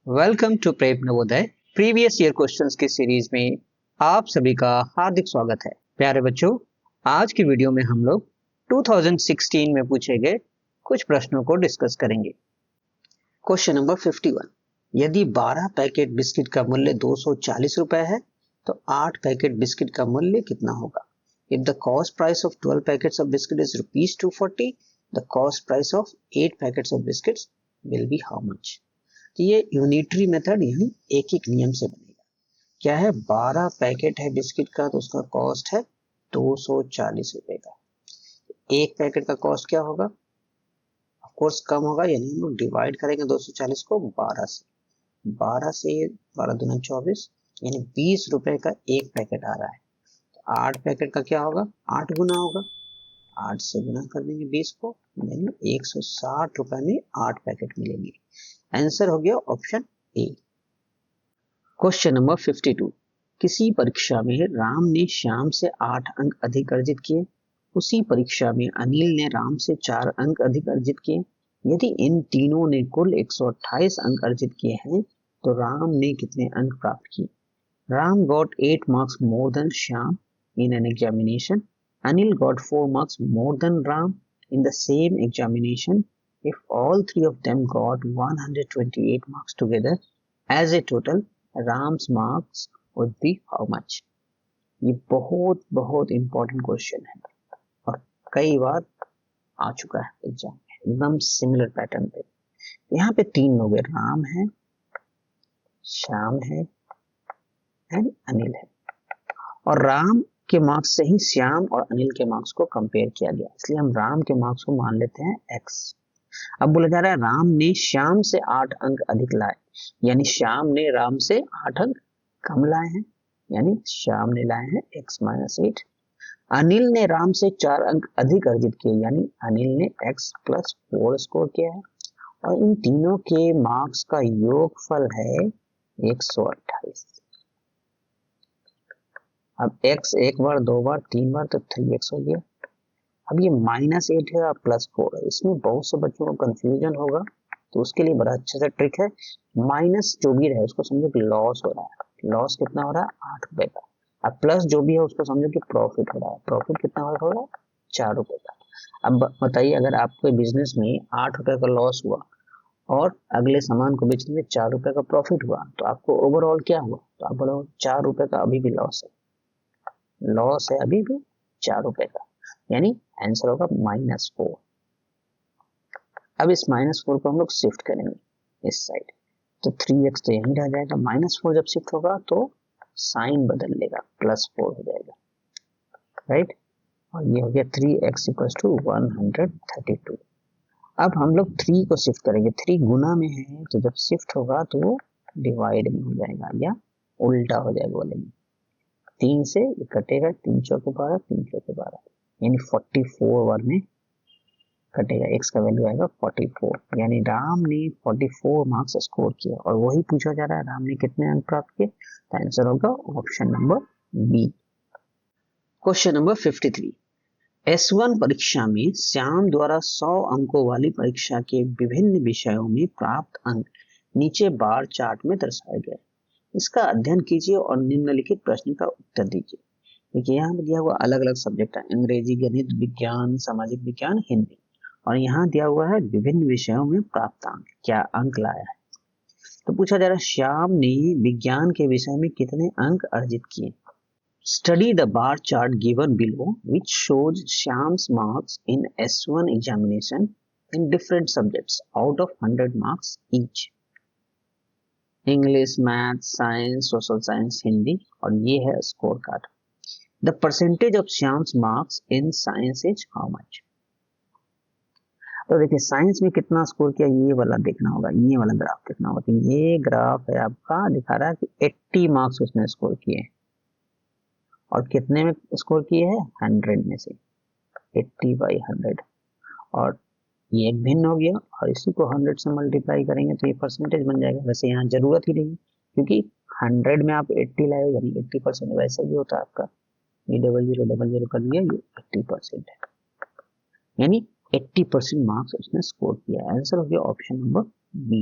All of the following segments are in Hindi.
Welcome to prep Navodaya previous year questions की सीरीज में आप सभी का हार्दिक स्वागत है। प्यारे बच्चों, आज की वीडियो में हम लोग 2016 में पूछे गए कुछ प्रश्नों को डिस्कस करेंगे। क्वेश्चन नंबर 51, यदि 12 पैकेट बिस्किट का मूल्य 240 रुपए है तो 8 पैकेट बिस्किट का मूल्य कितना होगा? If the cost price of 12 packets of biscuit is ₹240, the cost price of 8 packets of biscuits will be how much? ये यूनिटरी मेथड यानी एक एक नियम से बनेगा। क्या है, 12 पैकेट है बिस्किट का तो उसका कॉस्ट है 240 रुपए का। एक पैकेट का कॉस्ट क्या होगा? ऑफ कोर्स कम होगा, यानी हम लोग डिवाइड करेंगे 240 को 12 से। 12 दूना 24, यानी 20 रुपए का एक पैकेट आ रहा है। तो 8 पैकेट का क्या होगा? 8 गुना होगा। 8 से गुना कर देंगे 20 को, यानी 160 रुपए में 8 पैकेट मिलेंगे। आंसर हो गया ऑप्शन ए। क्वेश्चन नंबर 52, किसी परीक्षा में राम ने श्याम से 8 अंक अधिक अर्जित किए, उसी परीक्षा में अनिल ने राम से 4 अंक अधिक अर्जित किए। यदि इन तीनों ने कुल 128 अंक अर्जित किए हैं तो राम ने कितने अंक प्राप्त किए? Ram got 8 marks more than Shyam in an examination. Anil got 4 marks more than Ram in the same examination. If all three of them got 128 marks together as a total, Ram's marks would be how much? ये बहुत बहुत इंपॉर्टेंट क्वेश्चन है और कई बार आ चुका है एग्जाम में, एकदम सिमिलर पैटर्न पे। यहाँ पे 3 लोग हैं, राम है, श्याम है एंड अनिल है, और राम के मार्क्स से ही श्याम और अनिल के मार्क्स को कंपेयर किया गया, इसलिए हम राम के मार्क्स को मान लेते हैं x। अब बोला जा रहा है राम ने श्याम से 8 अंक अधिक लाए, यानी श्याम ने राम से 8 अंक कम लाए हैं, यानी श्याम ने लाए हैं x-8। अनिल ने राम से 4 अंक अधिक अर्जित किए, यानी अनिल ने x+4 स्कोर किया है, और इन तीनों के मार्क्स का योगफल है 128। अब x एक बार, 2 बार, 3 बार तो 3x हो गया। अब ये -8 है और +4 है, इसमें बहुत से बच्चों को कंफ्यूजन होगा, तो उसके लिए बड़ा अच्छा सा ट्रिक है। माइनस जो भी रहे उसको समझो कि लॉस हो रहा है। लॉस कितना हो रहा है? 8 रुपए का। अब प्लस जो भी है उसको समझो कि प्रॉफिट हो रहा है। प्रॉफिट कितना हो रहा है? 4 रुपए का। अब बताइए, अगर आपके बिजनेस में 8 रुपए का लॉस हुआ और अगले सामान को बेचने में 4 रुपए का प्रॉफिट हुआ, तो आपको ओवरऑल क्या हुआ? तो आप बोलो 4 रुपए का अभी भी लॉस है, लॉस है अभी भी 4 रुपए का, यानी आंसर होगा -4। अब इस -4 को हम लोग शिफ्ट करेंगे इस साइड, तो 3x तो यहीं रह जाएगा। -4 जब शिफ्ट होगा तो साइन बदल लेगा, +4 हो जाएगा, राइट। और ये हो गया 3x = 132। अब हम लोग 3 को शिफ्ट करेंगे, 3 गुना में है तो जब शिफ्ट होगा तो वो डिवाइड में हो जाएगा या उल्टा हो जाएगा, बोलेंगे 3 से कटेगा, 3 चौके 12, 3 चौके 12, यानी 44 बार में कटेगा। x का वैल्यू आएगा 44, यानी राम ने 44 मार्क्स स्कोर किया, और वही पूछा जा रहा है राम ने कितने अंक प्राप्त किए, तो आंसर होगा option number B. Question number 53, S1 परीक्षा में श्याम द्वारा 100 अंकों वाली परीक्षा के विभिन्न विषयों में प्राप्त अंक नीचे बार चार्ट में दर्शाए गए। इसका अध्ययन कीजिए और निम्नलिखित प्रश्न का उत्तर दीजिए। देखिए यहाँ पे दिया हुआ अलग अलग सब्जेक्ट है, अंग्रेजी, गणित, विज्ञान, सामाजिक विज्ञान, हिंदी, और यहाँ दिया हुआ है विभिन्न विषयों में प्राप्त अंक, क्या अंक लाया है। तो पूछा जा रहा है श्याम ने विज्ञान के विषय में कितने अंक अर्जित किए। Study the bar chart given below which shows Shyam's marks in S1 examination in different subjects out of 100 marks each. English, math, science, social science, Hindi, और ये है score card. The percentage of Shyam's marks in science is how much. तो देखिए साइंस में कितना स्कोर किया, ये वाला देखना होगा, ये वाला ग्राफ देखना होगा। तो ये ग्राफ है आपका, दिखा रहा है कि 80 मार्क्स उसने स्कोर किए, और कितने में स्कोर किए हैं? 100 में से, 80/100, और ये एक भिन्न हो गया, और इसी को 100 से मल्टीप्लाई करेंगे तो ये परसेंटेज बन जाएगा। वैसे यहाँ जरूरत ही नहीं, क्योंकि 100 में आप 80 लाए, यानी 80% वैसे भी होता है आपका। ये 0000 कर दिया, ये 80% है, यानी 80% मार्क्स उसने स्कोर किया। आंसर हो गया ऑप्शन नंबर बी।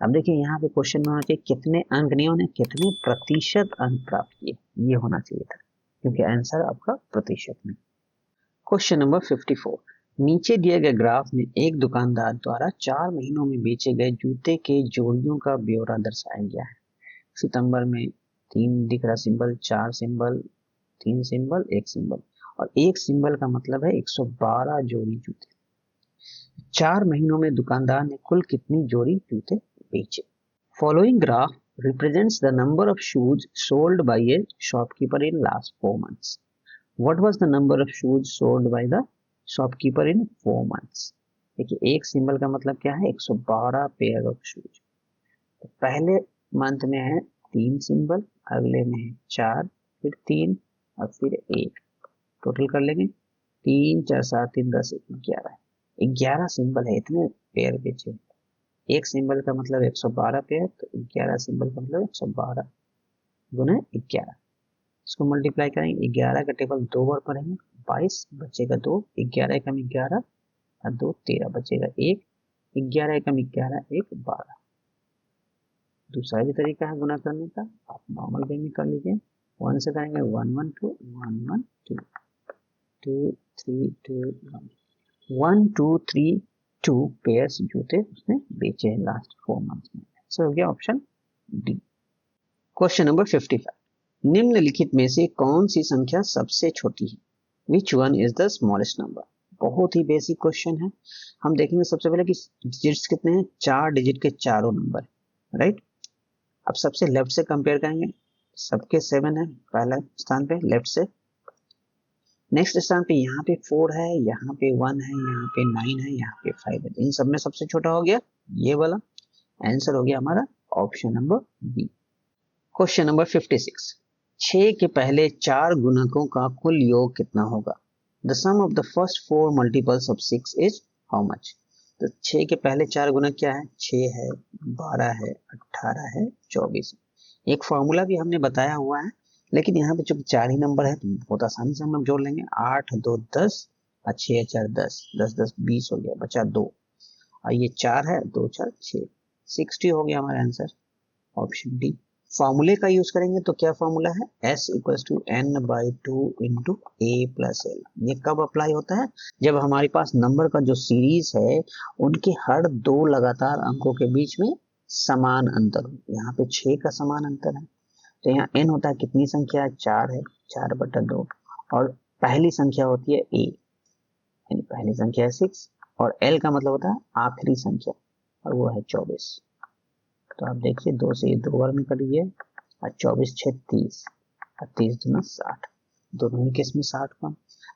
अब देखिए यहाँ पे क्वेश्चन में होना चाहिए कितने अंक नहीं होने, कितने प्रतिशत अंक प्राप्त किए, ये होना चाहिए था, क्योंकि आंसर आपका प्रतिशत में। क्वेश्चन नंबर 54, नीचे दिए गए ग्राफ में एक दुकानदार द्वारा 4 महीनों में बेचे गए जूते के जोड़ियों का ब्यौरा दर्शाया गया है। सितंबर में 3 दिख रहा सिंबल, 4 सिंबल, 3 सिंबल, 1 सिंबल, और 1 सिंबल का मतलब है 112 जोड़ी जूते। 4 महीनों में दुकानदार ने कुल कितनी जोड़ी जूते बेचे? Following graph represents the number of shoes sold by a shopkeeper in last 4 months. What was the number of shoes sold by the shopkeeper in 4 months? देखिए एक सिंबल का मतलब क्या है, 112 पेयर ऑफ शूज। तो पहले मंथ में है 3 सिंबल, अगले में है 4, फिर 3 और फिर 1, टोटल कर लेंगे 3 4 7 3 10 11, 11 सिंबल है, इतने पेयर बेचे। एक सिंबल का मतलब 112 पेयर, तो 11 सिंबल का मतलब 112 गुना 11, इसको मल्टीप्लाई करेंगे, 11 का टेबल 2 बार पढ़ेंगे, 22 बचेगा 2, 11 एकम 11 और 2 13 बचेगा 1, 11 एकम 11 1 12। दूसरा भी तरीका है गुना करने का, आप नॉर्मल वे में कर लीजिए, 1 से करेंगे 1 1 2 1 1 2 2 3 2 1 1 2 3 2 पेयर्स जूते उसने बेचे हैं लास्ट 4 मंथ्स में। आंसर हो गया ऑप्शन डी। क्वेश्चन नंबर 55, निम्नलिखित में से कौन सी संख्या सबसे छोटी है? Which one is the smallest number? बहुत ही बेसिक क्वेश्चन है। हम देखेंगे सबसे पहले कि डिजिट्स कितने हैं, 4 डिजिट के चारों नंबर, राइट। अब सबसे लेफ्ट से कंपेयर करेंगे, सबके 7 है पहला स्थान पे लेफ्ट से, नेक्स्ट स्थान पे यहाँ पे 4 है, यहाँ पे 1 है, यहाँ पे 9 है, यहाँ पे 5 है, इन सब में सबसे छोटा हो गया ये वाला। आंसर हो गया हमारा option number B. Question number 56, 6 के पहले 4 गुणकों का कुल योग कितना होगा? The sum of the first 4 multiples of 6 is how much? तो 6 के पहले 4 गुणक क्या है, 6 है, 12 है, 18 है, 24 है। एक फॉर्मूला भी हमने बताया हुआ है, लेकिन यहाँ पे चूंकि 4 ही नंबर है तो बहुत आसानी से हम लोग जोड़ लेंगे, 8 2 10 और 6 4 10, 10 10 20 हो गया, बचा 2, और ये 4 है, 2 4 6, 60 हो गया हमारा आंसर ऑप्शन डी। फॉर्मूले का यूज करेंगे तो क्या फॉर्मूला है, s equals to n by 2 into a plus L. ये कब अप्लाई होता है, जब हमारे पास नंबर का जो सीरीज है उनके हर 2 लगातार अंकों के बीच में समान अंतर हो। यहाँ पे 6 का समान अंतर है, तो यहाँ n होता है कितनी संख्या, 4 है, 4/2, और पहली संख्या होती है a, यानी पहली संख्या है 6, और l का मतलब होता है आखिरी संख्या, और वो है 24। तो आप देखिए 2 से ये 2 बार में करिए, और 24 6 30 और 30 दूना 60, दोनों ही केस में 60 का।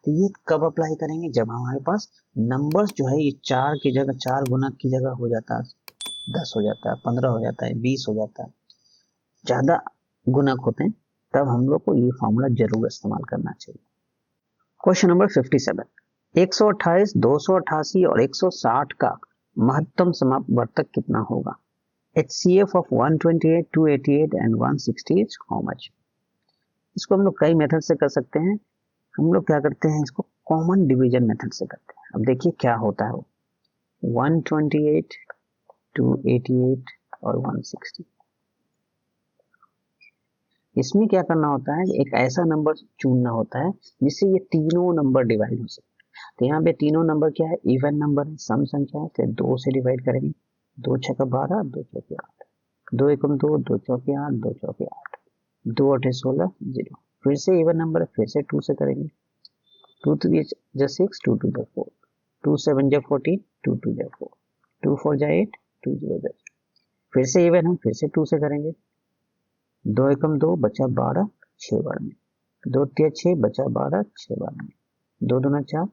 तो ये कब अप्लाई करेंगे, जब हमारे पास नंबर्स जो है ये 4 की जगह 4 गुणक की जगह हो जाता है 10 हो जाता है, 15 हो जाता है, 20 हो जाता है, ज्यादा गुणक होते हैं, तब हम लोग को ये फॉर्मूला जरूर इस्तेमाल करना चाहिए। क्वेश्चन नंबर 57, 128 288 और 160 का महत्तम समापवर्तक कितना होगा? HCF of 128 288 and 160 is how much? इसको हम लोग कई मेथड से कर सकते हैं, हम लोग क्या करते हैं इसको कॉमन डिवीजन मेथड से करते हैं। अब देखिए क्या होता है, वो 128 288 और 160, इसमें क्या करना होता है, एक ऐसा नंबर चुनना होता है जिससे ये तीनों नंबर डिवाइड हो सके। तो यहाँ पे तीनों नंबर क्या है, इवन नंबर है, सम संख्या है, तो 2 से डिवाइड करेंगे, 2 6 12 2 4 8, 2 एकम 2 2 4 8 2 4 8, 2 8 16 0, फिर से इवन नंबर है, फिर से 2 से करेंगे, 2 3 जा 6 2 2 जा 4, 2 7 जा 14 2 2 जा 4, 2 4 जा 8 2 0 जा, फिर से इवन हम फिर से 2 से करेंगे, 2 एकम 2 बचा 12 6 बार में, 2 3 6 बचा 12 6 बार में, 2 दूना 4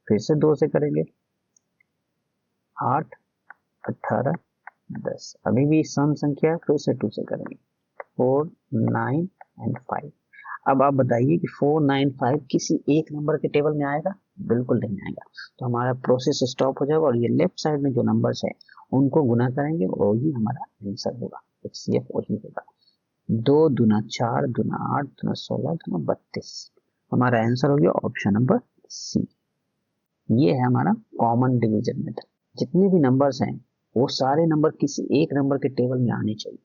फिर से 2 से करेंगे, 8 18 10, अभी भी सम संख्या, फिर से 2 से करेंगे, 4 9 एंड 5। अब आप बताइए कि 4 9 5 किसी एक नंबर के टेबल में आएगा? बिल्कुल नहीं आएगा। तो हमारा प्रोसेस स्टॉप हो जाएगा, और ये लेफ्ट साइड में जो नंबर्स है उनको गुना करेंगे, और ही हमारा आंसर होगा, HCF वही होगा। 2 दूना 4 दूना 8 दूना 16 दूना 32, हमारा आंसर हो गया ऑप्शन नंबर सी। ये है हमारा कॉमन डिवीजन मेथड। जितने भी नंबर्स हैं वो सारे नंबर किसी एक नंबर के टेबल में आने चाहिए।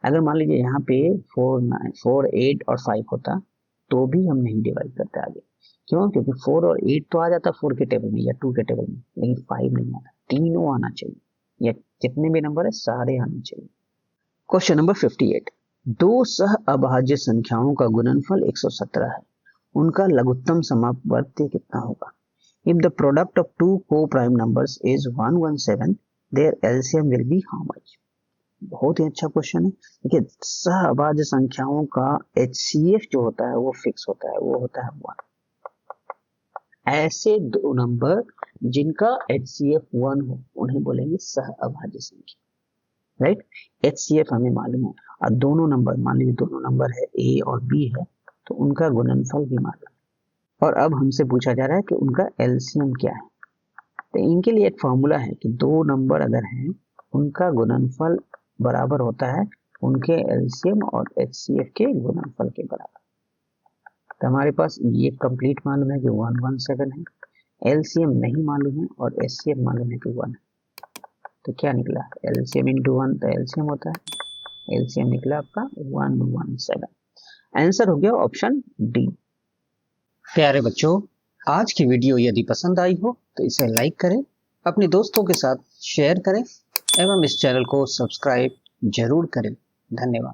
अगर मान लीजिए यहाँ पे 4, 9, 4, 8 और 5 होता तो भी हम नहीं डिवाइड करते आगे। क्यों? क्योंकि 4 और 8 तो आ जाता 4 के टेबल में या 2 के टेबल में, लेकिन 5 नहीं आता। तीनों आना चाहिए, या जितने भी नंबर है सारे आने चाहिए। क्वेश्चन नंबर 58, दो सह अभाज्य संख्याओं का गुणनफल 117 है, उनका लघुत्तम समापवर्ती कितना होगा? If the product of two co-prime numbers is 117, their LCM will be how much? बहुत ही अच्छा क्वेश्चन है। देखिए, सहअभाज्य संख्याओं का HCF जो होता है वो फिक्स होता है, वो होता है 1। ऐसे दो नंबर जिनका HCF 1 हो उन्हें बोलेंगे सहअभाज्य संख्या, राइट। HCF हमें मालूम है, और दोनों नंबर, मान लीजिए दोनों नंबर है A और B है, तो उनका गुणनफल भी मालूम है। और अब हमसे पूछा जा रहा है कि उनका LCM क्या है। तो इनके लिए एक फॉर्मूला है कि दो नंबर अगर हैं उनका गुणनफल बराबर होता है उनके LCM और HCF के गुणनफल के बराबर। तो हमारे पास ये कंप्लीट मालूम है कि 117 है, LCM नहीं मालूम है और HCF मालूम है कि 1 है। तो क्या निकला? LCM इंटू 1 तो LCM होता है, LCM निकला आपका 117। आंसर हो गया ऑप्शन डी। प्यारे बच्चों, आज की वीडियो यदि पसंद आई हो तो इसे लाइक करें, अपने दोस्तों के साथ शेयर करें एवं इस चैनल को सब्सक्राइब जरूर करें। धन्यवाद।